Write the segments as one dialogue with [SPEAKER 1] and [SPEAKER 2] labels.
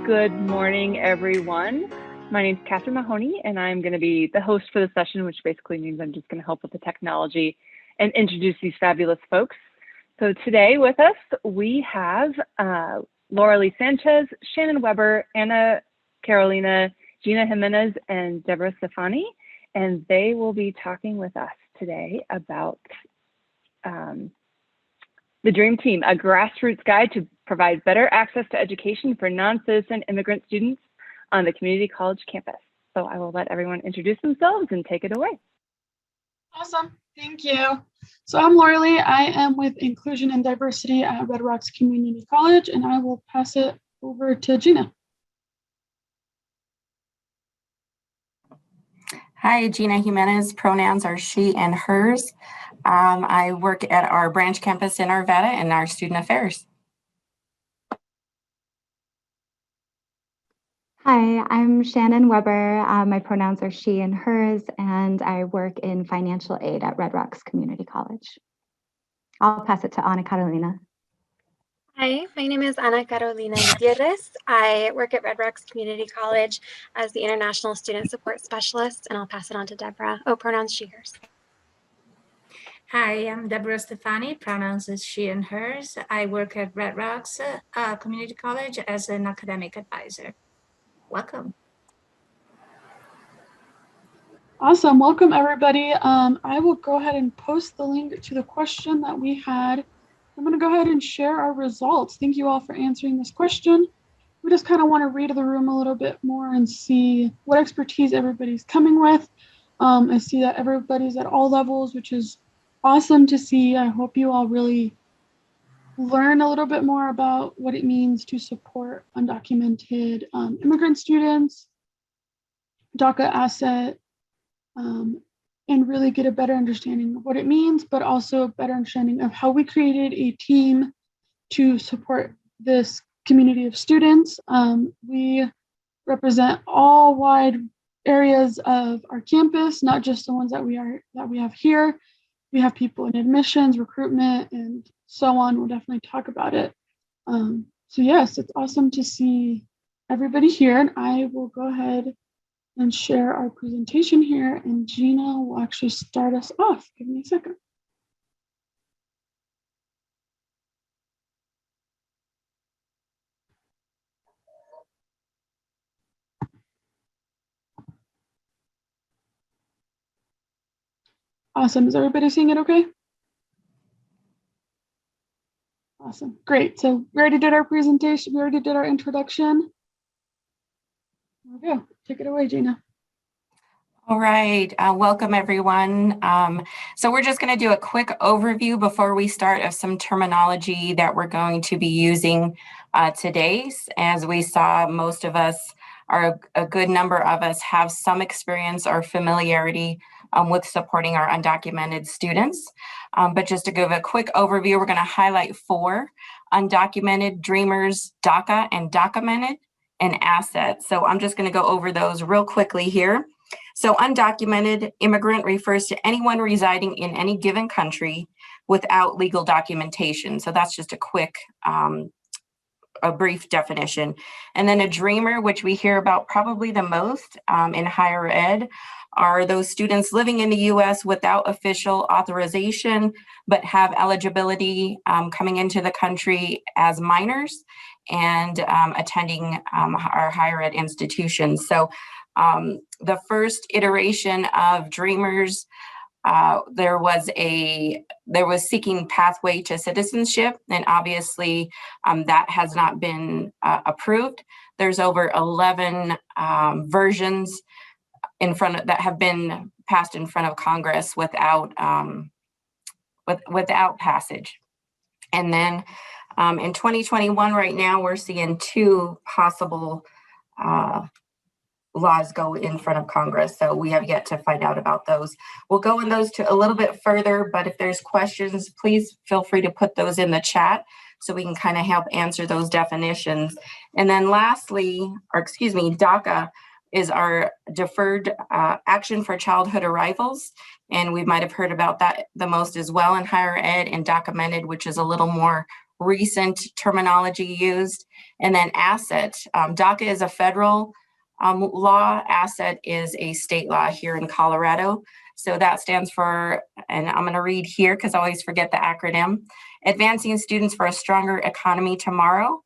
[SPEAKER 1] Good morning, everyone. My name is Catherine Mahoney, and I'm going to be the host for the session, which basically means I'm just going to help with the technology and introduce these fabulous folks. So today with us, we have Laura Lee Sanchez, Shannon Weber, Anna Carolina, Gina Jimenez, and Debora Stefani, and they will be talking with us today about the Dream Team, a grassroots guide to provide better access to education for non-citizen immigrant students on the community college campus. So I will let everyone introduce themselves and take it away.
[SPEAKER 2] Awesome, thank you. So I'm Laura Lee. I am with Inclusion and Diversity at Red Rocks Community College, and I will pass it over to Gina.
[SPEAKER 3] Hi, Gina Jimenez. Pronouns are she and hers. I work at our branch campus in Arvada in our student affairs.
[SPEAKER 4] Hi, I'm Shannon Weber. My pronouns are she and hers, and I work in financial aid at Red Rocks Community College. I'll pass it to Ana Carolina.
[SPEAKER 5] Hi, my name is Ana Carolina Gutierrez. I work at Red Rocks Community College as the International Student Support Specialist, and I'll pass it on to Debora. Oh, pronouns she, hers.
[SPEAKER 6] Hi, I'm Debora Stefani, pronouns is she and hers. I work at Red Rocks Community College as an academic advisor. Welcome.
[SPEAKER 2] Awesome, welcome everybody. I will go ahead and post the link to the question that we had. I'm gonna go ahead and share our results. Thank you all for answering this question. We just kind of want to read the room a little bit more and see what expertise everybody's coming with. I see that everybody's at all levels, which is awesome to see. I hope you all really learn a little bit more about what it means to support undocumented immigrant students, DACA asset, and really get a better understanding of what it means, but also a better understanding of how we created a team to support this community of students. We represent all wide areas of our campus, not just the ones that we have here. We have people in admissions, recruitment, and so on. We'll definitely talk about it. So yes, it's awesome to see everybody here, and I will go ahead and share our presentation here, and Gina will actually start us off. Give me a second. Awesome, is everybody seeing it okay? Awesome, great. So we already did our presentation, we already did our introduction. There we go, take it away, Gina.
[SPEAKER 3] All right, welcome everyone. So we're just going to do a quick overview before we start of some terminology that we're going to be using today. As we saw, most of us, or a good number of us, have some experience or familiarity with supporting our undocumented students. But just to give a quick overview, we're going to highlight 4: undocumented, dreamers, DACA, and documented, and assets. So I'm just going to go over those real quickly here. So undocumented immigrant refers to anyone residing in any given country without legal documentation. So that's just a quick, a brief definition. And then a dreamer, which we hear about probably the most in higher ed, are those students living in the US without official authorization, but have eligibility coming into the country as minors and attending our higher ed institutions. So the first iteration of Dreamers, there was seeking pathway to citizenship, and obviously that has not been approved. There's over 11 versions that have been passed in front of Congress without passage. And then in 2021, right now, we're seeing 2 possible laws go in front of Congress. So we have yet to find out about those. We'll go in those to a little bit further, but if there's questions, please feel free to put those in the chat so we can kind of help answer those definitions. And then lastly, DACA is our deferred action for childhood arrivals. And we might have heard about that the most as well in higher ed, and documented, which is a little more recent terminology used. And then asset. DACA is a federal law. Asset is a state law here in Colorado. So that stands for, and I'm going to read here because I always forget the acronym, Advancing Students for a Stronger Economy Tomorrow.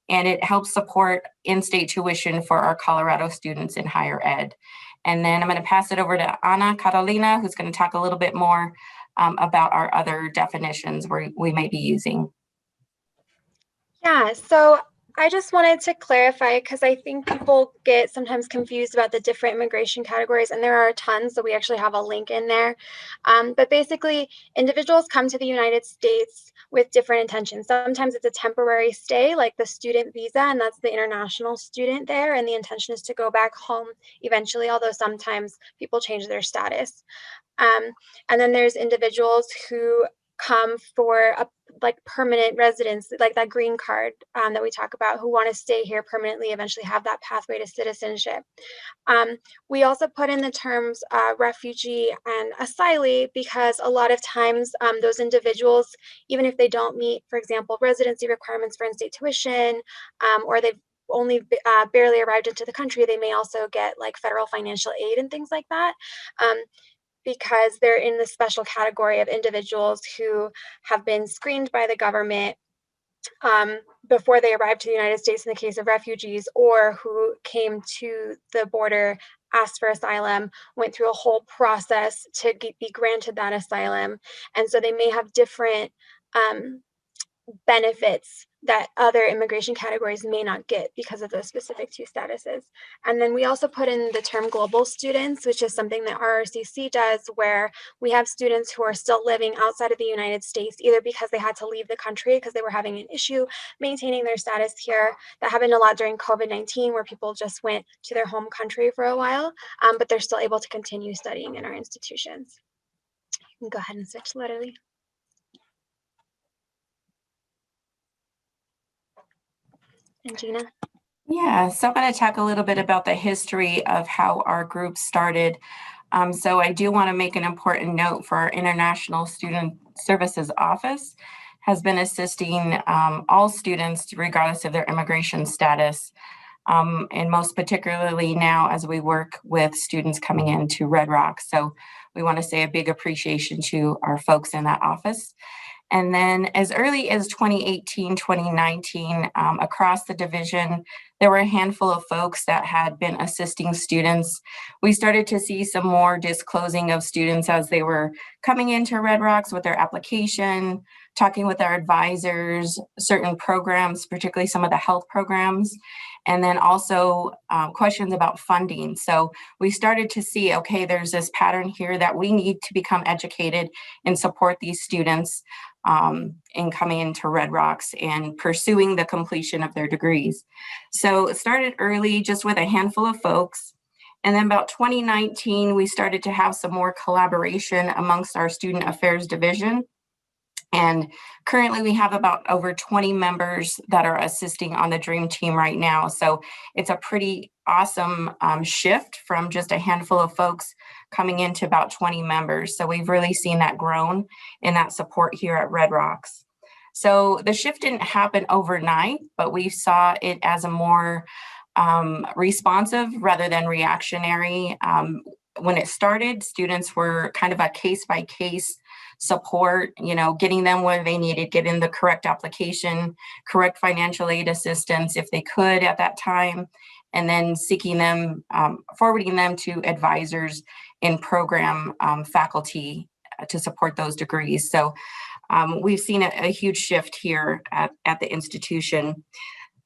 [SPEAKER 3] And it helps support in-state tuition for our Colorado students in higher ed. And then I'm going to pass it over to Ana Carolina, who's going to talk a little bit more about our other definitions we may be using.
[SPEAKER 5] Yeah, so I just wanted to clarify because I think people get sometimes confused about the different immigration categories, and there are tons, so we actually have a link in there. But basically, individuals come to the United States with different intentions. Sometimes it's a temporary stay, like the student visa, and that's the international student there, and the intention is to go back home eventually, although sometimes people change their status. And then there's individuals who come for a permanent residence, like that green card that we talk about, who want to stay here permanently, eventually have that pathway to citizenship. We also put in the terms refugee and asylee because a lot of times those individuals, even if they don't meet, for example, residency requirements for in-state tuition, or they've only barely arrived into the country, they may also get like federal financial aid and things like that. Because they're in the special category of individuals who have been screened by the government before they arrived to the United States in the case of refugees, or who came to the border, asked for asylum, went through a whole process to be granted that asylum. And so they may have different benefits that other immigration categories may not get because of those specific two statuses. And then we also put in the term global students, which is something that RRCC does, where we have students who are still living outside of the United States, either because they had to leave the country because they were having an issue maintaining their status here. That happened a lot during COVID-19, where people just went to their home country for a while, but they're still able to continue studying in our institutions. You can go ahead and switch literally. And Gina?
[SPEAKER 3] Yeah, so I'm going to talk a little bit about the history of how our group started. So I do want to make an important note for our International Student Services Office has been assisting all students regardless of their immigration status, and most particularly now as we work with students coming into Red Rocks. So we want to say a big appreciation to our folks in that office. And then as early as 2018, 2019, across the division, there were a handful of folks that had been assisting students. We started to see some more disclosing of students as they were coming into Red Rocks with their application, talking with our advisors, certain programs, particularly some of the health programs, and then also questions about funding. So we started to see, okay, there's this pattern here that we need to become educated and support these students in coming into Red Rocks and pursuing the completion of their degrees. So it started early just with a handful of folks. And then about 2019, we started to have some more collaboration amongst our student affairs division. And currently we have about over 20 members that are assisting on the Dream Team right now. So it's a pretty awesome shift from just a handful of folks coming into about 20 members. So we've really seen that grown in that support here at Red Rocks. So the shift didn't happen overnight, but we saw it as a more responsive rather than reactionary. When it started, students were kind of a case-by-case support, getting them where they needed, getting the correct application, correct financial aid assistance if they could at that time, and then seeking them, forwarding them to advisors in program faculty to support those degrees. So we've seen a huge shift here at the institution.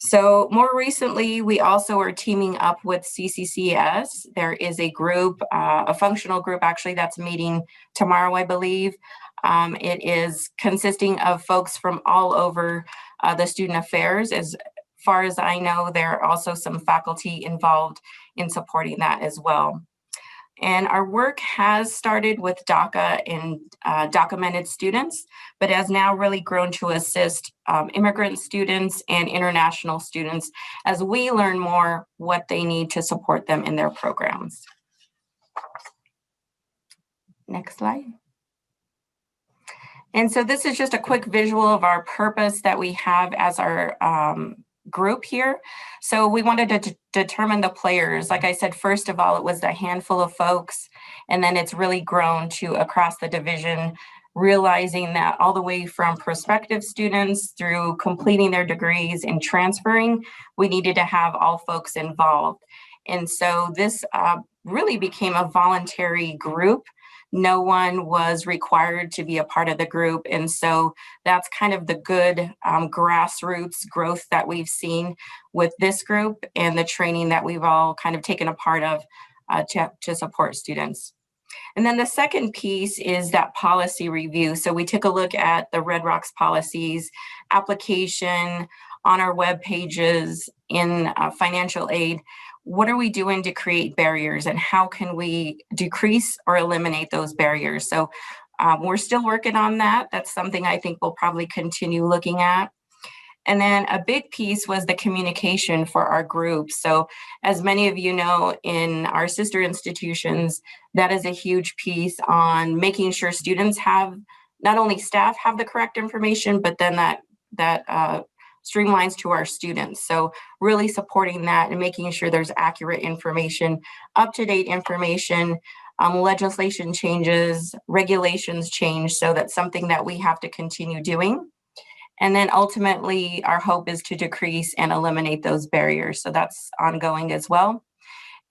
[SPEAKER 3] So more recently, we also are teaming up with CCCS. There is a group, a functional group actually, that's meeting tomorrow, I believe. It is consisting of folks from all over the student affairs. As far as I know, there are also some faculty involved in supporting that as well. And our work has started with DACA and documented students, but has now really grown to assist immigrant students and international students as we learn more what they need to support them in their programs. Next slide. And so this is just a quick visual of our purpose that we have as our group here. So we wanted to determine the players. Like I said, first of all, it was a handful of folks, and then it's really grown to across the division, realizing that all the way from prospective students through completing their degrees and transferring, we needed to have all folks involved. And so this really became a voluntary group. No one was required to be a part of the group. And so that's kind of the good grassroots growth that we've seen with this group and the training that we've all kind of taken a part of to support students. And then the second piece is that policy review. So we took a look at the Red Rocks policies, application on our web pages, in financial aid. What are we doing to create barriers, and how can we decrease or eliminate those barriers? So we're still working on that. That's something I think we'll probably continue looking at. And then a big piece was the communication for our group. So as many of you know, in our sister institutions, that is a huge piece on making sure students have, not only staff have the correct information, but then that streamlines to our students. So really supporting that and making sure there's accurate information, up-to-date information, legislation changes, regulations change. So that's something that we have to continue doing. And then ultimately, our hope is to decrease and eliminate those barriers. So that's ongoing as well.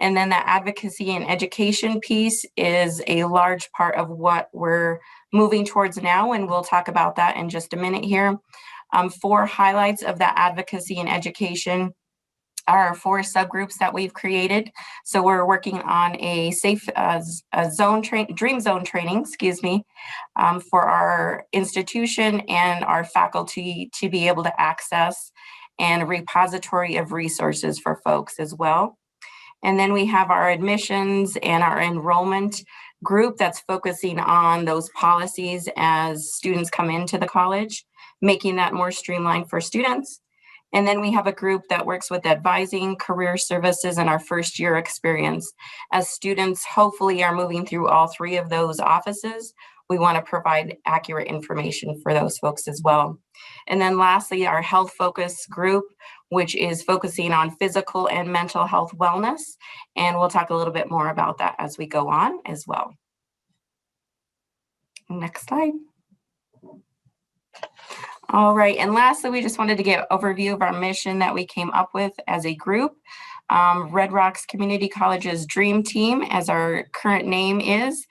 [SPEAKER 3] And then the advocacy and education piece is a large part of what we're moving towards now. And we'll talk about that in just a minute here. 4 highlights of that advocacy and education are 4 subgroups that we've created. So we're working on a safe dream zone training, for our institution and our faculty to be able to access, and a repository of resources for folks as well. And then we have our admissions and our enrollment group that's focusing on those policies as students come into the college, making that more streamlined for students. And then we have a group that works with advising, career services, and our first year experience. As students hopefully are moving through all 3 of those offices, we want to provide accurate information for those folks as well. And then lastly, our health focus group, which is focusing on physical and mental health wellness. And we'll talk a little bit more about that as we go on as well. Next slide. All right, and lastly, we just wanted to get an overview of our mission that we came up with as a group. Red Rocks Community College's Dream Team, as our current name is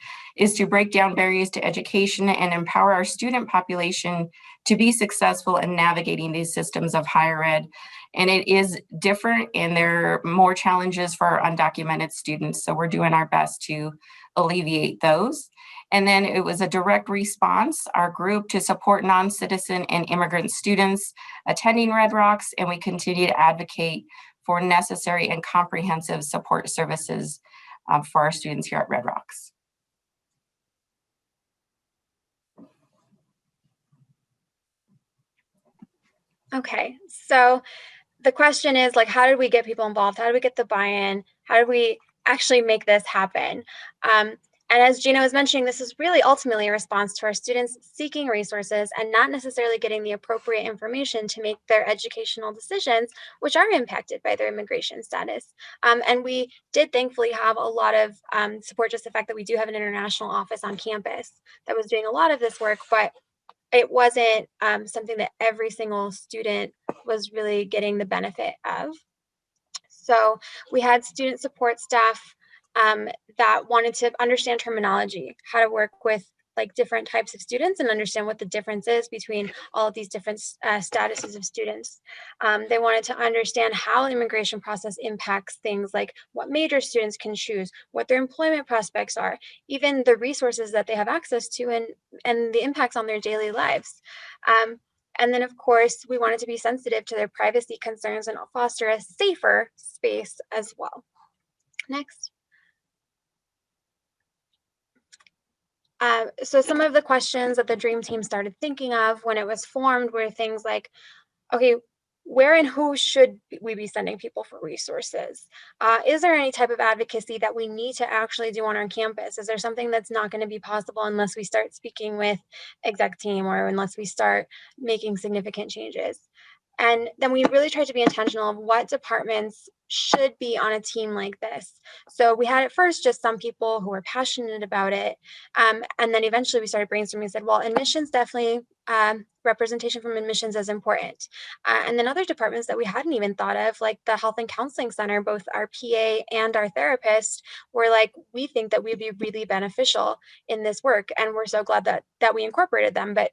[SPEAKER 3] to break down barriers to education and empower our student population to be successful in navigating these systems of higher ed. And it is different, and there are more challenges for our undocumented students. So we're doing our best to alleviate those. And then it was a direct response, our group, to support non-citizen and immigrant students attending Red Rocks, and we continue to advocate for necessary and comprehensive support services for our students here at Red Rocks.
[SPEAKER 5] Okay, so the question is, like, how did we get people involved? How did we get the buy-in? How did we actually make this happen? And as Gina was mentioning, this is really ultimately a response to our students seeking resources and not necessarily getting the appropriate information to make their educational decisions, which are impacted by their immigration status. And we did thankfully have a lot of support, just the fact that we do have an international office on campus that was doing a lot of this work, but it wasn't something that every single student was really getting the benefit of. So we had student support staff that wanted to understand terminology, how to work with like different types of students and understand what the difference is between all of these different statuses of students. They wanted to understand how the immigration process impacts things like what major students can choose, what their employment prospects are, even the resources that they have access to, and the impacts on their daily lives. And then, of course, we wanted to be sensitive to their privacy concerns and foster a safer space as well. Next. So some of the questions that the Dream Team started thinking of when it was formed were things like, okay, where and who should we be sending people for resources? Is there any type of advocacy that we need to actually do on our campus? Is there something that's not going to be possible unless we start speaking with exec team or unless we start making significant changes? And then we really tried to be intentional of what departments should be on a team like this. So we had at first just some people who were passionate about it. And then eventually we started brainstorming and said, well, admissions definitely, representation from admissions is important. And then other departments that we hadn't even thought of, like the Health and Counseling Center, both our PA and our therapist were like, we think that we'd be really beneficial in this work. And we're so glad that we incorporated them. But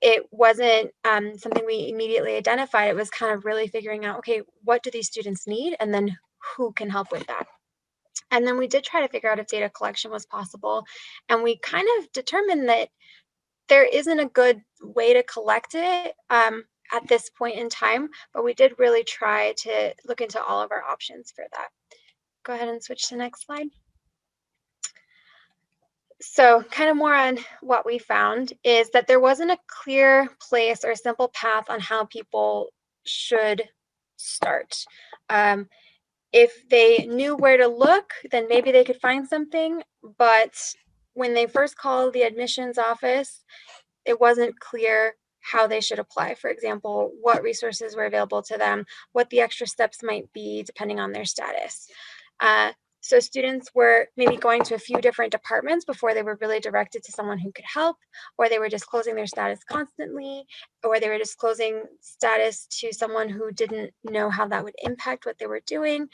[SPEAKER 5] it wasn't something we immediately identified. It was kind of really figuring out, okay, what do these students need? And then who can help with that? And then we did try to figure out if data collection was possible. And we kind of determined that there isn't a good way to collect it at this point in time, but we did really try to look into all of our options for that. Go ahead and switch to the next slide. So kind of more on what we found is that there wasn't a clear place or simple path on how people should start. If they knew where to look, then maybe they could find something. But when they first called the admissions office, it wasn't clear how they should apply. For example, what resources were available to them, what the extra steps might be depending on their status. So students were maybe going to a few different departments before they were really directed to someone who could help, or they were disclosing their status constantly, or they were disclosing status to someone who didn't know how that would impact what they were doing.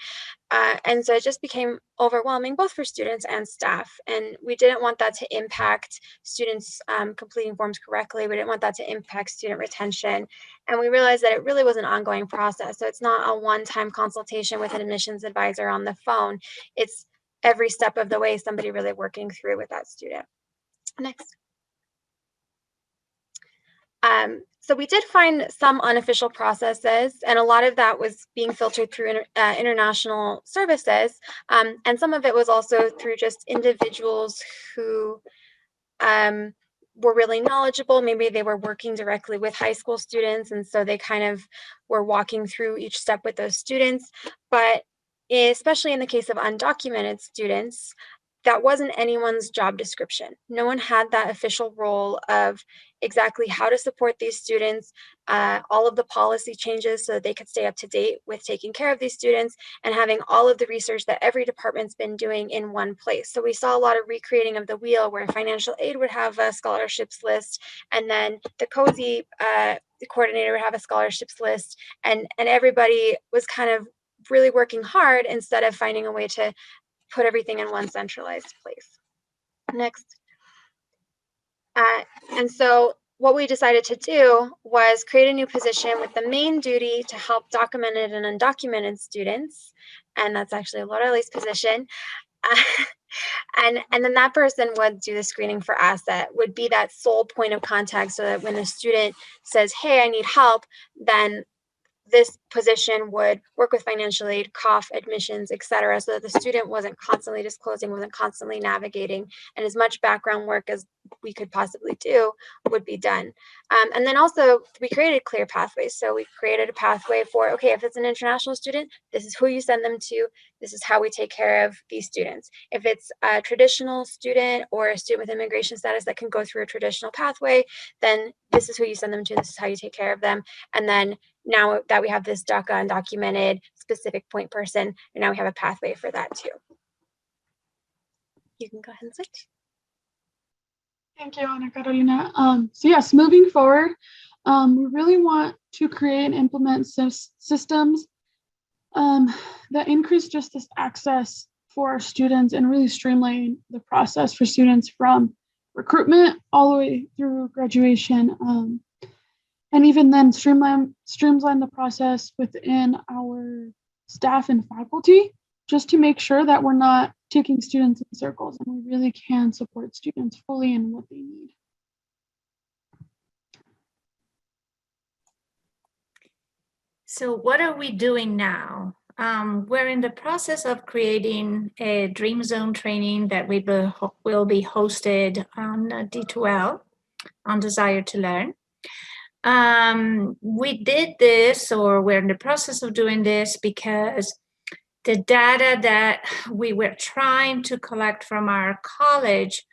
[SPEAKER 5] And so it just became overwhelming, both for students and staff. And we didn't want that to impact students completing forms correctly. We didn't want that to impact student retention. And we realized that it really was an ongoing process. So it's not a one-time consultation with an admissions advisor on the phone. It's every step of the way, somebody really working through with that student. Next. So we did find some unofficial processes, and a lot of that was being filtered through international services. And some of it was also through just individuals who were really knowledgeable. Maybe they were working directly with high school students, and so they kind of were walking through each step with those students. But especially in the case of undocumented students, that wasn't anyone's job description. No one had that official role of exactly how to support these students, all of the policy changes so that they could stay up to date with taking care of these students, and having all of the research that every department's been doing in one place. So we saw a lot of recreating of the wheel where financial aid would have a scholarships list, and then the COSI coordinator would have a scholarships list, and everybody was kind of really working hard instead of finding a way to put everything in one centralized place. Next. And so what we decided to do was create a new position with the main duty to help documented and undocumented students. And that's actually Lorelai's position. And then that person would do the screening for asset, would be that sole point of contact, so that when the student says, hey, I need help, then this position would work with financial aid, COF, admissions, et cetera, so that the student wasn't constantly disclosing, wasn't constantly navigating, and as much background work as we could possibly do would be done. And then also we created clear pathways. So we created a pathway for, okay, if it's an international student, this is who you send them to. This is how we take care of these students. If it's a traditional student or a student with immigration status that can go through a traditional pathway, then this is who you send them to. This is how you take care of them. And then now that we have this DACA undocumented specific point person, and now we have a pathway for that too. You can go ahead and switch.
[SPEAKER 2] Thank you, Ana Carolina. So yes, moving forward, we really want to create and implement systems that increase justice access for our students and really streamline the process for students from recruitment all the way through graduation. And even then streamline the process within our staff and faculty, just to make sure that we're not taking students in circles and we really can support students fully in what they need.
[SPEAKER 6] So what are we doing now? We're in the process of creating a Dream Zone training that will be hosted on D2L, on Desire to Learn. We did this, or we're in the process of doing this, because the data that we were trying to collect from our college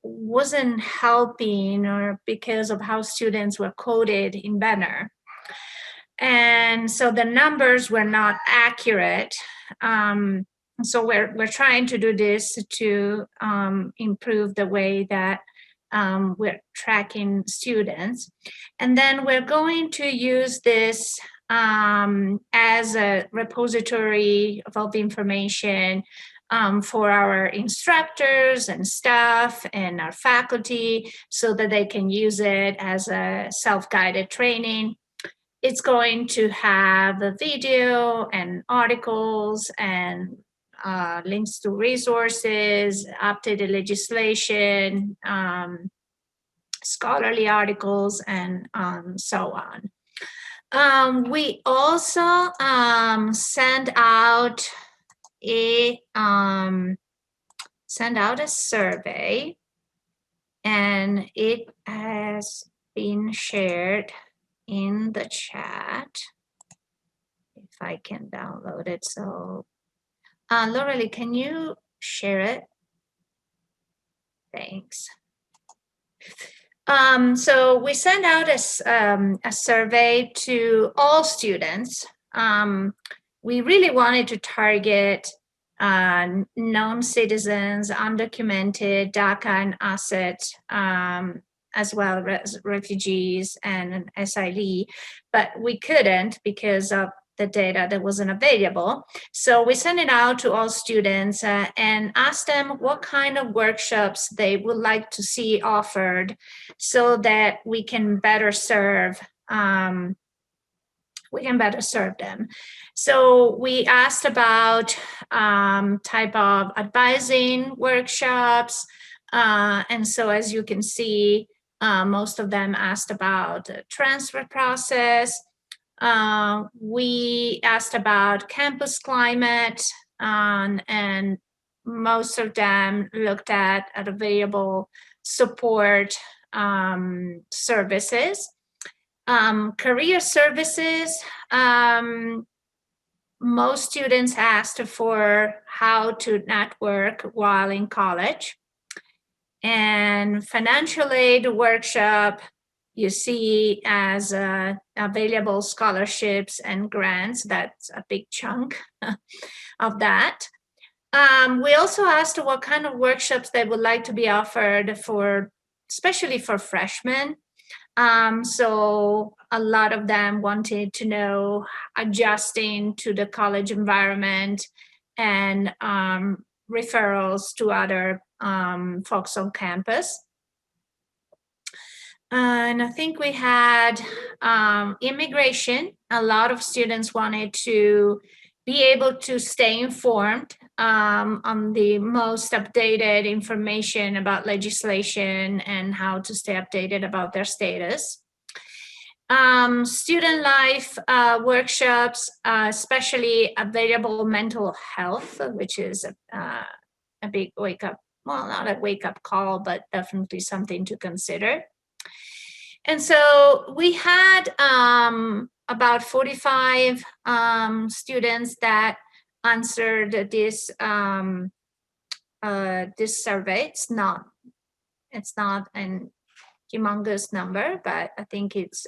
[SPEAKER 6] wasn't helping, or because of how students were coded in Banner. And so the numbers were not accurate. So we're trying to do this to improve the way that we're tracking students. And then we're going to use this as a repository of information for our instructors and staff and our faculty, so that they can use it as a self-guided training. It's going to have a video and articles and links to resources, updated legislation, scholarly articles, and so on. We also send out a survey, and it has been shared in the chat, if I can download it. So Lorelei, can you share it? Thanks. So we sent out a survey to all students. We really wanted to target non-citizens, undocumented, DACA and asset, as well as refugees and SID, but we couldn't because of the data that wasn't available. So we sent it out to all students and asked them what kind of workshops they would like to see offered, so that we can better serve them. So we asked about type of advising workshops. And so as you can see, most of them asked about the transfer process. We asked about campus climate, and most of them looked at available support services. Career services, most students asked for how to network while in college. And financial aid workshop, you see as available scholarships and grants. That's a big chunk of that. We also asked what kind of workshops they would like to be offered for, especially for freshmen. So a lot of them wanted to know adjusting to the college environment and referrals to other folks on campus. And I think we had immigration. A lot of students wanted to be able to stay informed on the most updated information about legislation and how to stay updated about their status. Student life workshops, especially available mental health, which is a big wake up, well, not a wake up call, but definitely something to consider. And so we had about 45 students that answered this this survey. It's not a humongous number, but I think it's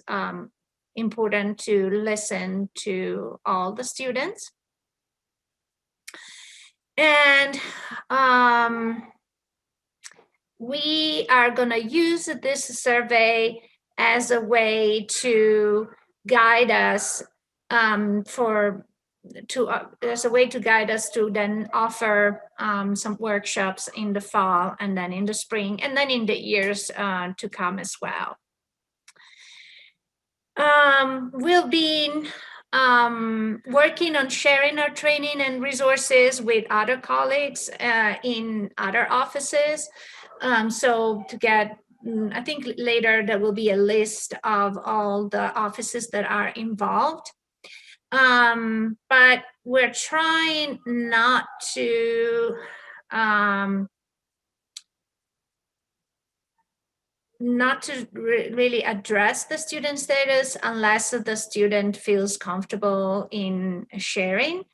[SPEAKER 6] important to listen to all the students. And we are going to use this survey as a way to guide us to then offer some workshops in the fall, and then in the spring, and then in the years to come as well. We'll be working on sharing our training and resources with other colleagues in other offices. So to get, I think later there will be a list of all the offices that are involved. But we're trying not to not to really address the student status unless the student feels comfortable in sharing.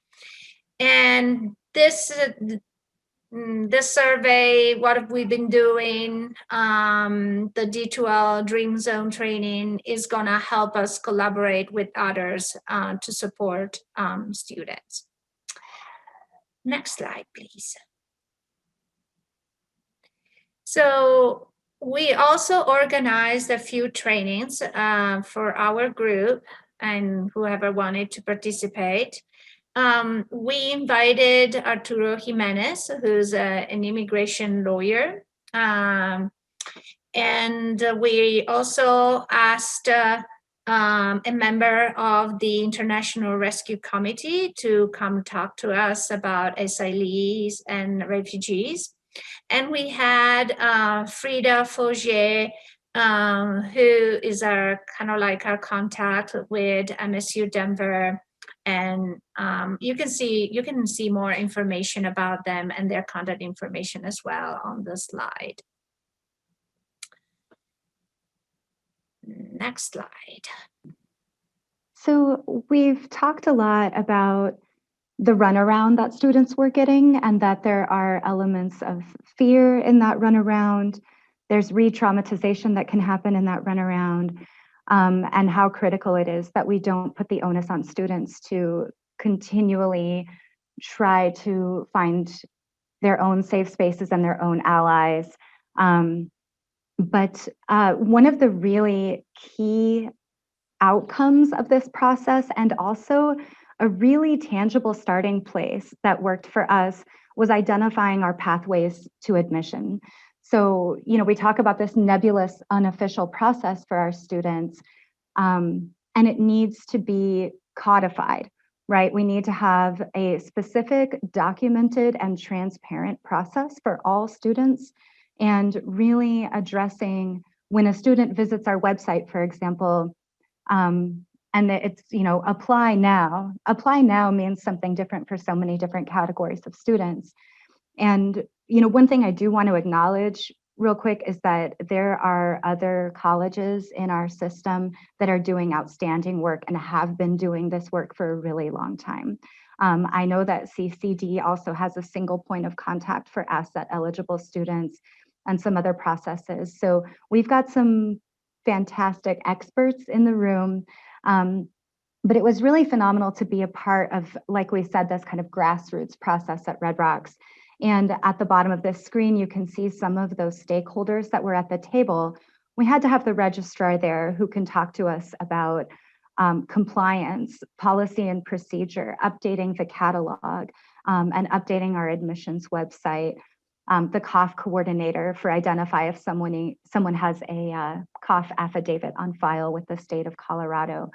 [SPEAKER 6] And this survey, what have we been doing, the D2L Dream Zone training is gonna help us collaborate with others to support students. Next slide, please. So we also organized a few trainings for our group and whoever wanted to participate. We invited Arturo Jimenez, who's an immigration lawyer. And we also asked a member of the International Rescue Committee to come talk to us about asylees and refugees. And we had Frida Faugier, who is our kind of like our contact with MSU Denver. And you can see more information about them and their contact information as well on the slide. Next slide.
[SPEAKER 4] So we've talked a lot about the runaround that students were getting and that there are elements of fear in that runaround. There's re-traumatization that can happen in that runaround, and how critical it is that we don't put the onus on students to continually try to find their own safe spaces and their own allies. But one of the really key outcomes of this process, and also a really tangible starting place that worked for us, was identifying our pathways to admission. So, we talk about this nebulous, unofficial process for our students, and it needs to be codified, right? We need to have a specific, documented, and transparent process for all students, and really addressing when a student visits our website, for example, and it's, apply now. Apply now means something different for so many different categories of students. And, one thing I do want to acknowledge real quick is that there are other colleges in our system that are doing outstanding work and have been doing this work for a really long time. I know that CCD also has a single point of contact for asset eligible students and some other processes. So we've got some fantastic experts in the room. But it was really phenomenal to be a part of, like we said, this kind of grassroots process at Red Rocks. And at the bottom of this screen, you can see some of those stakeholders that were at the table. We had to have the registrar there who can talk to us about compliance, policy and procedure, updating the catalog, and updating our admissions website. The COF coordinator for identify if someone has a COF affidavit on file with the state of Colorado.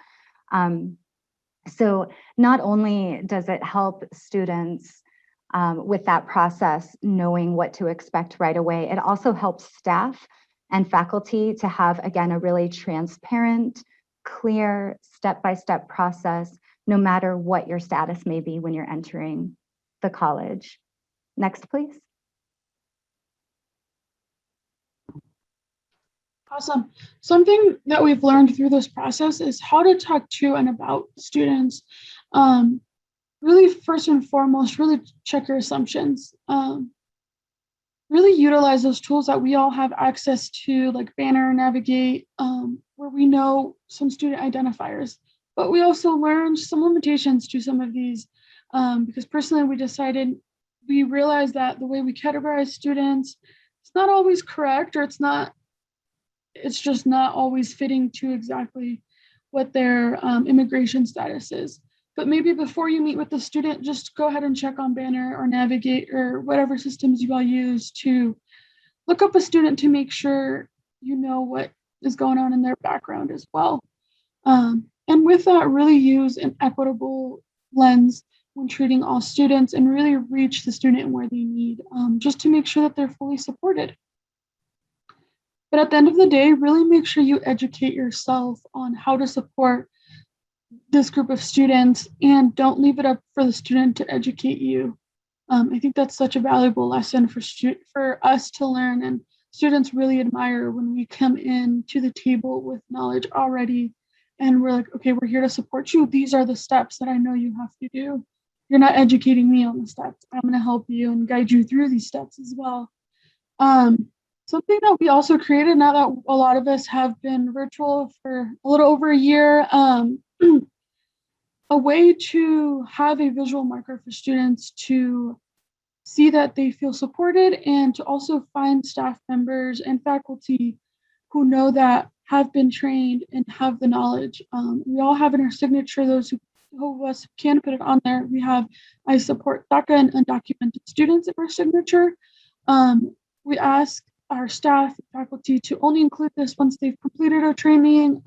[SPEAKER 4] So not only does it help students with that process, knowing what to expect right away, it also helps staff and faculty to have, again, a really transparent, clear, step-by-step process, no matter what your status may be when you're entering the college. Next, please.
[SPEAKER 2] Awesome. Something that we've learned through this process is how to talk to and about students. Really, first and foremost, really check your assumptions. Really utilize those tools that we all have access to, like Banner, Navigate, where we know some student identifiers. But we also learned some limitations to some of these, because personally we realized that the way we categorize students, it's not always correct, or it's just not always fitting to exactly what their immigration status is. But maybe before you meet with the student, just go ahead and check on Banner or Navigate or whatever systems you all use to look up a student to make sure you know what is going on in their background as well. And with that, really use an equitable lens when treating all students and really reach the student where they need, just to make sure that they're fully supported. But at the end of the day, really make sure you educate yourself on how to support this group of students, and don't leave it up for the student to educate you. I think that's such a valuable lesson for us to learn, and students really admire when we come in to the table with knowledge already. And we're like, okay, we're here to support you. These are the steps that I know you have to do. You're not educating me on the steps. I'm going to help you and guide you through these steps as well. Something that we also created now that a lot of us have been virtual for a little over a year, a way to have a visual marker for students to see that they feel supported and to also find staff members and faculty who know that, have been trained and have the knowledge. We all have in our signature, those who of us can put it on there. We have, I support DACA and undocumented students in our signature. We ask our staff and faculty to only include this once they've completed a training,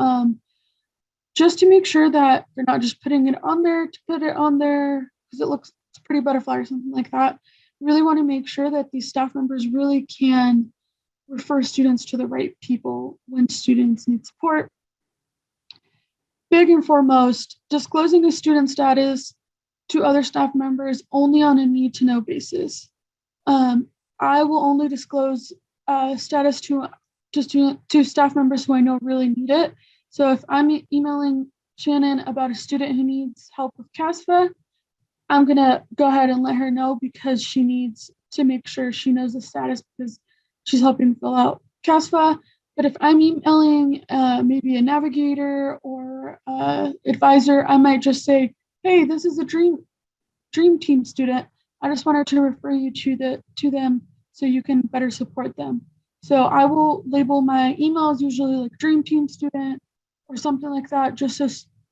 [SPEAKER 2] just to make sure that they're not just putting it on there to put it on there because it looks pretty butterfly or something like that. We really want to make sure that these staff members really can refer students to the right people when students need support. Big and foremost, disclosing a student status to other staff members only on a need to know basis. I will only disclose status to staff members who I know really need it. So if I'm emailing Shannon about a student who needs help with CASFA, I'm gonna go ahead and let her know because she needs to make sure she knows the status because she's helping fill out CASFA. But if I'm emailing maybe a navigator or advisor, I might just say, hey, this is a dream team student. I just wanted to refer you to them so you can better support them. So I will label my emails usually like dream team student or something like that, just so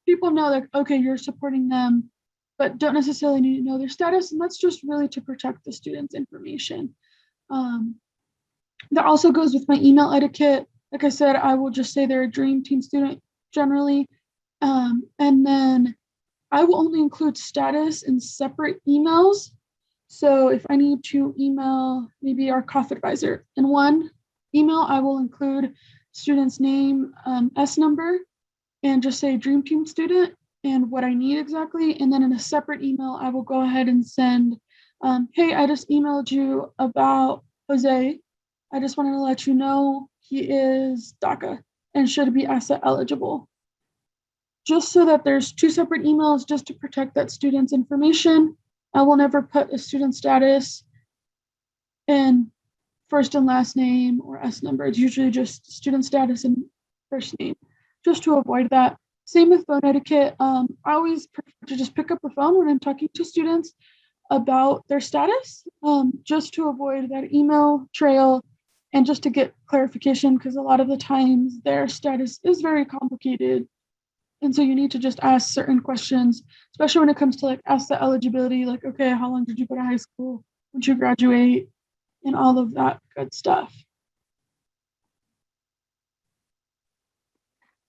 [SPEAKER 2] people know that, okay, you're supporting them, but don't necessarily need to know their status. And that's just really to protect the student's information. That also goes with my email etiquette. Like I said, I will just say they're a dream team student generally. And then I will only include status in separate emails. So if I need to email maybe our COF advisor in one email, I will include student's name, S number, and just say dream team student and what I need exactly. And then in a separate email, I will go ahead and send, hey, I just emailed you about Jose. I just wanted to let you know he is DACA and should be asset eligible. Just so that there's two separate emails just to protect that student's information. I will never put a student status in first and last name or S number. It's usually just student status and first name, just to avoid that. Same with phone etiquette. I always prefer to just pick up the phone when I'm talking to students about their status, just to avoid that email trail and just to get clarification, because a lot of the times their status is very complicated. And so you need to just ask certain questions, especially when it comes to like asset eligibility, like, okay, how long did you go to high school? When did you graduate? And all of that good stuff.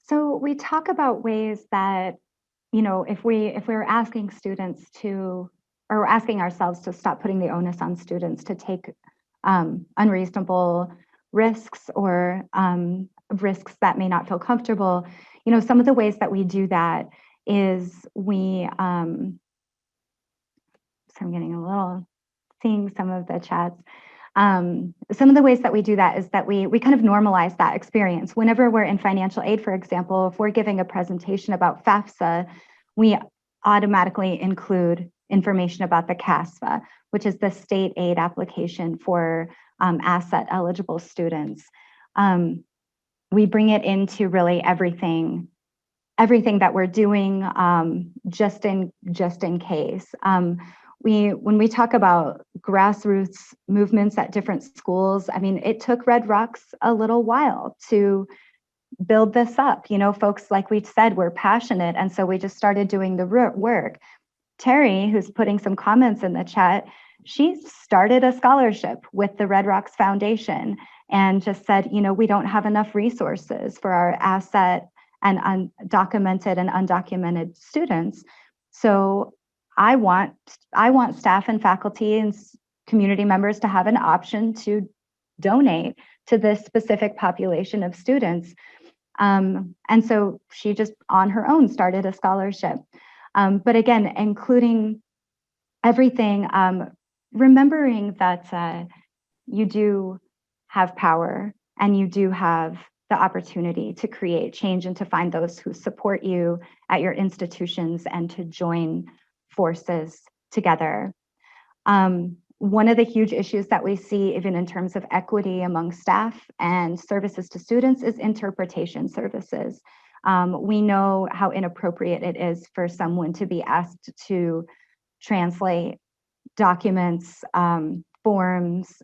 [SPEAKER 4] So we talk about ways that, you know, if we're asking students to, or asking ourselves to stop putting the onus on students to take unreasonable risks or risks that may not feel comfortable, you know, some of the ways that we do that is we, so I'm getting a little, seeing some of the chats. Some of the ways that we do that is that we kind of normalize that experience. Whenever we're in financial aid, for example, if we're giving a presentation about FAFSA, we automatically include information about the CASFA, which is the state aid application for asset eligible students. We bring it into really everything that we're doing, just in case. When we talk about grassroots movements at different schools, I mean, it took Red Rocks a little while to build this up. You know, folks, like we said, we're passionate, and so we just started doing the work. Terry, who's putting some comments in the chat, she started a scholarship with the Red Rocks Foundation and just said, you know, we don't have enough resources for our asset and undocumented and undocumented students. So I want staff and faculty and community members to have an option to donate to this specific population of students. And so she just on her own started a scholarship. But again, including everything, remembering that you do have power, and you do have the opportunity to create change and to find those who support you at your institutions and to join forces together. One of the huge issues that we see, even in terms of equity among staff and services to students, is interpretation services. We know how inappropriate it is for someone to be asked to translate documents, forms,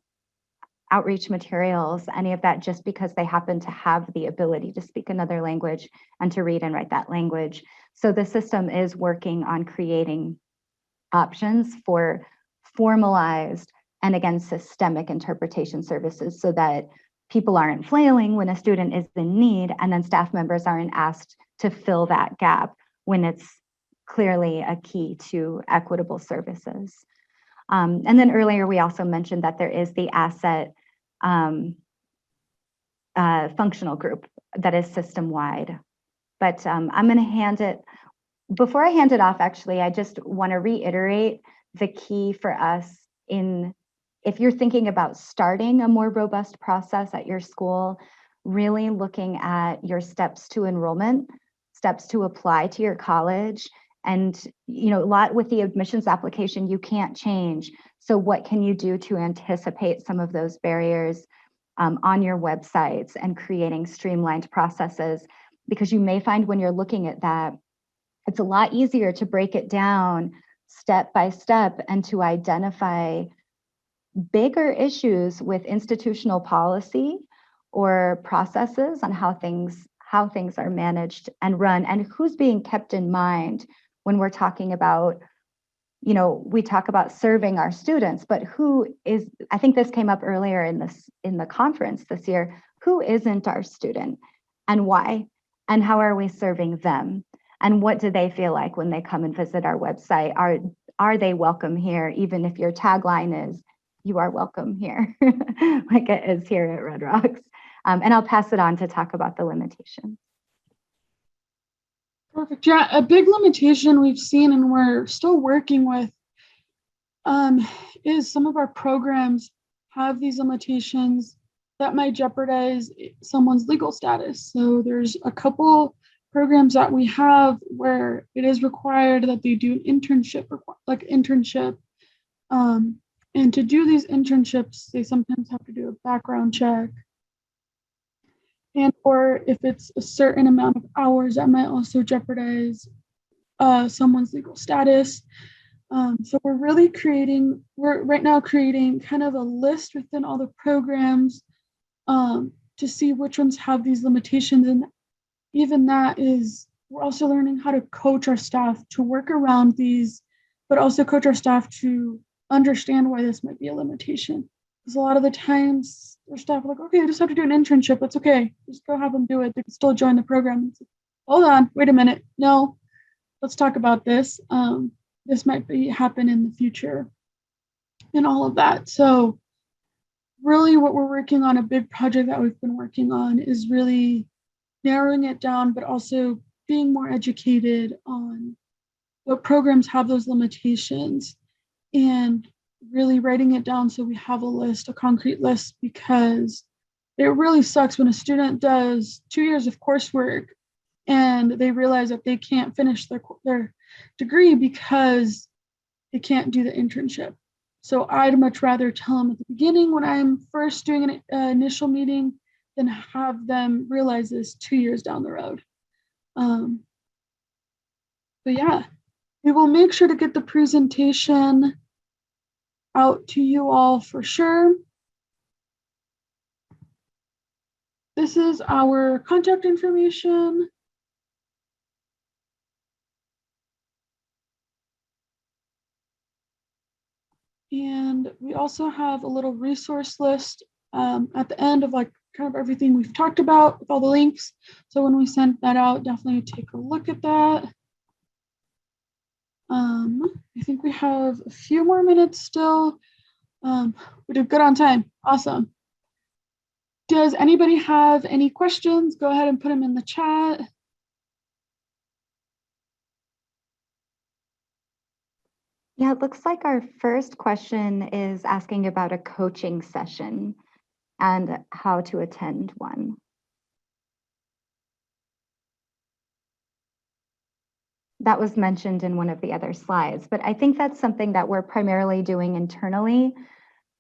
[SPEAKER 4] outreach materials, any of that, just because they happen to have the ability to speak another language and to read and write that language. So the system is working on creating options for formalized and, again, systemic interpretation services so that people aren't flailing when a student is in need, and then staff members aren't asked to fill that gap when it's clearly a key to equitable services. And then earlier, we also mentioned that there is the asset functional group that is system-wide. But I'm going to hand it, before I hand it off, actually, I just want to reiterate the key for us if you're thinking about starting a more robust process at your school, really looking at your steps to enrollment, steps to apply to your college. And, a lot with the admissions application, you can't change. So what can you do to anticipate some of those barriers on your websites and creating streamlined processes? Because you may find when you're looking at that, it's a lot easier to break it down step by step and to identify bigger issues with institutional policy or processes on how things are managed and run, and who's being kept in mind when we're talking about, we talk about serving our students, but I think this came up earlier in the conference this year, who isn't our student and why, and how are we serving them? And what do they feel like when they come and visit our website? Are they welcome here, even if your tagline is, "You are welcome here," like it is here at Red Rocks? And I'll pass it on to talk about the limitations.
[SPEAKER 2] Perfect. Yeah, a big limitation we've seen and we're still working with is some of our programs have these limitations that might jeopardize someone's legal status. So there's a couple programs that we have where it is required that they do an internship, and to do these internships, they sometimes have to do a background check. And or if it's a certain amount of hours, that might also jeopardize someone's legal status. So we're right now creating kind of a list within all the programs to see which ones have these limitations. And even that is, we're also learning how to coach our staff to work around these, but also coach our staff to understand why this might be a limitation. Because a lot of the times their staff are like, okay, I just have to do an internship. It's okay. Just go have them do it. They can still join the program. Like, hold on, wait a minute. No, let's talk about this. This might happen in the future and all of that. So really what we're working on, a big project that we've been working on, is really narrowing it down, but also being more educated on what programs have those limitations and really writing it down so we have a concrete list, because it really sucks when a student does 2 years of coursework and they realize that they can't finish their degree because they can't do the internship. So I'd much rather tell them at the beginning when I'm first doing an initial meeting than have them realize this 2 years down the road. But yeah, we will make sure to get the presentation out to you all for sure. This is our contact information. And we also have a little resource list at the end of kind of everything we've talked about with all the links. So when we send that out, definitely take a look at that. I think we have a few more minutes still. We did good on time. Awesome. Does anybody have any questions? Go ahead and put them in the chat.
[SPEAKER 4] Yeah, it looks like our first question is asking about a coaching session. and how to attend one. That was mentioned in one of the other slides, but I think that's something that we're primarily doing internally,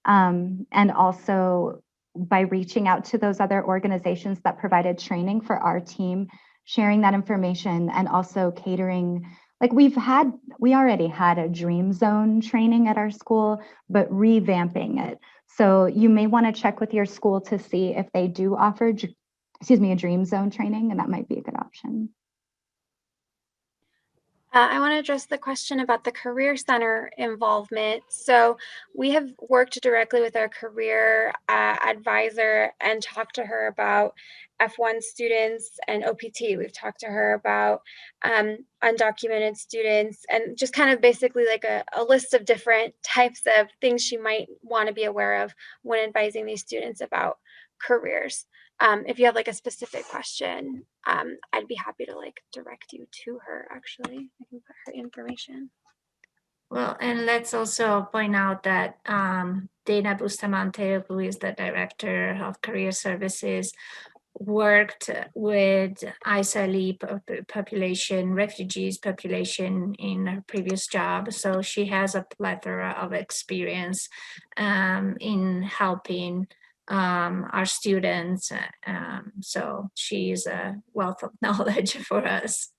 [SPEAKER 4] and also by reaching out to those other organizations that provided training for our team, sharing that information, and also catering. Like we already had a dream zone training at our school, but revamping it. So you may want to check with your school to see if they do offer, a dream zone training, and that might be a good option.
[SPEAKER 5] I want to address the question about the Career Center involvement. So we have worked directly with our career advisor and talked to her about F1 students and OPT. We've talked to her about undocumented students, and just kind of basically like a list of different types of things she might want to be aware of when advising these students about careers. If you have like a specific question, I'd be happy to like direct you to her. Actually, I can put her information.
[SPEAKER 6] Well, and let's also point out that Dana Bustamante, who is the Director of Career Services, worked with ISALI population, refugees population in her previous job. So she has a plethora of experience in helping our students. So she is a wealth of knowledge for us.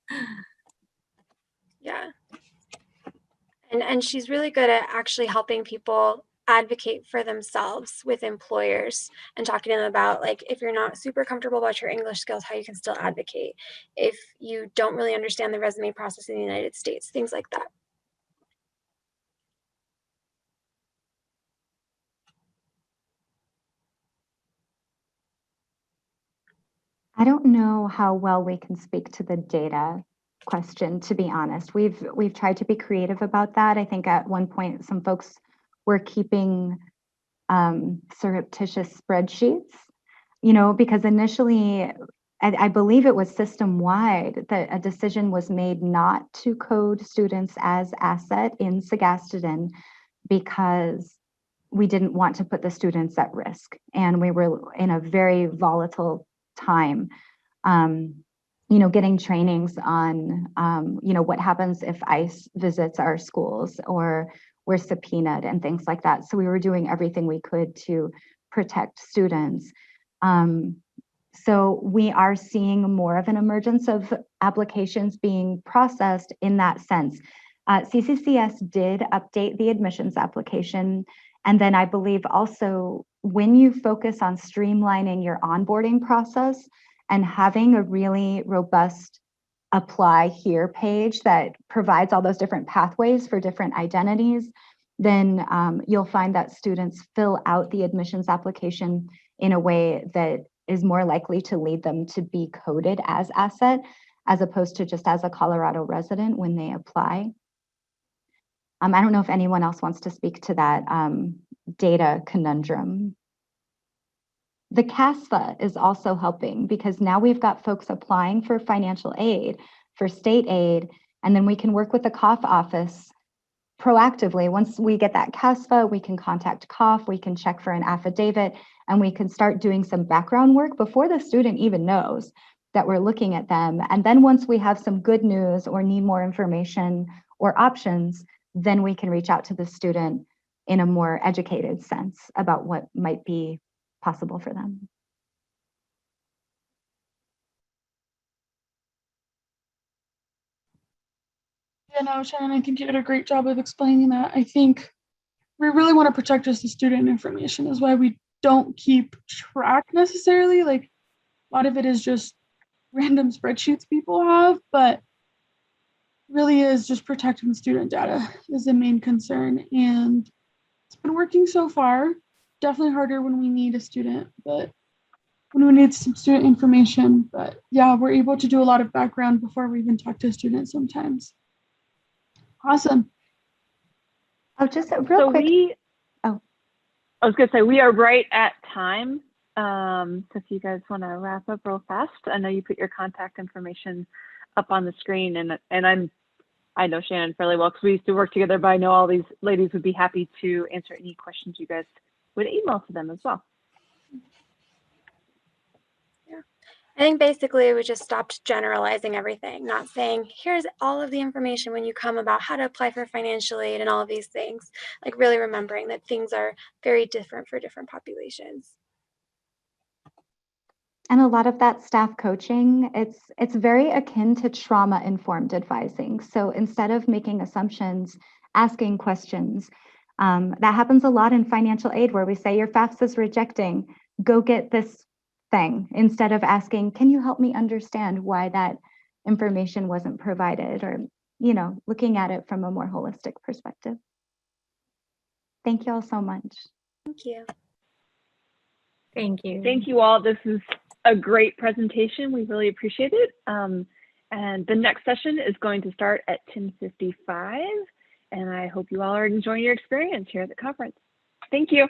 [SPEAKER 5] Yeah. And she's really good at actually helping people advocate for themselves with employers and talking to them about, like, if you're not super comfortable about your English skills, how you can still advocate. If you don't really understand the resume process in the United States, things like that.
[SPEAKER 4] I don't know how well we can speak to the data question, to be honest. We've tried to be creative about that. I think at one point some folks were keeping surreptitious spreadsheets, because initially I believe it was system-wide that a decision was made not to code students as asset in Sagastatin because we didn't want to put the students at risk. And we were in a very volatile time, getting trainings on, what happens if ICE visits our schools or we're subpoenaed and things like that. So we were doing everything we could to protect students. So we are seeing more of an emergence of applications being processed in that sense. CCCS did update the admissions application. And then I believe also when you focus on streamlining your onboarding process and having a really robust apply here page that provides all those different pathways for different identities, then you'll find that students fill out the admissions application in a way that is more likely to lead them to be coded as asset, as opposed to just as a Colorado resident when they apply. I don't know if anyone else wants to speak to that data conundrum. The CASFA is also helping because now we've got folks applying for financial aid, for state aid, and then we can work with the COF office proactively. Once we get that CASFA, we can contact COF, we can check for an affidavit, and we can start doing some background work before the student even knows that we're looking at them. And then once we have some good news or need more information or options, then we can reach out to the student in a more educated sense about what might be possible for them.
[SPEAKER 2] Yeah, no, Shannon, I think you did a great job of explaining that. I think we really want to protect just the student information is why we don't keep track necessarily. Like a lot of it is just random spreadsheets people have, but really is just protecting the student data is the main concern. And it's been working so far. Definitely harder when we need a student, but when we need some student information. But yeah, we're able to do a lot of background before we even talk to a student sometimes. Awesome.
[SPEAKER 4] Oh, just real quick.
[SPEAKER 1] I was going to say, we are right at time. So if you guys want to wrap up real fast, I know you put your contact information up on the screen, and I know Shannon fairly well because we used to work together, but I know all these ladies would be happy to answer any questions you guys would email to them as well.
[SPEAKER 5] I think basically we just stopped generalizing everything, not saying, here's all of the information when you come about how to apply for financial aid and all of these things. Like really remembering that things are very different for different populations.
[SPEAKER 4] And a lot of that staff coaching, it's very akin to trauma-informed advising. So instead of making assumptions, asking questions. That happens a lot in financial aid where we say your FAFSA is rejecting, go get this thing, instead of asking, can you help me understand why that information wasn't provided, or, you know, looking at it from a more holistic perspective. Thank you all so much.
[SPEAKER 5] Thank you.
[SPEAKER 6] Thank you.
[SPEAKER 1] Thank you all. This is a great presentation. We really appreciate it. And the next session is going to start at 10:55. And I hope you all are enjoying your experience here at the conference. Thank you.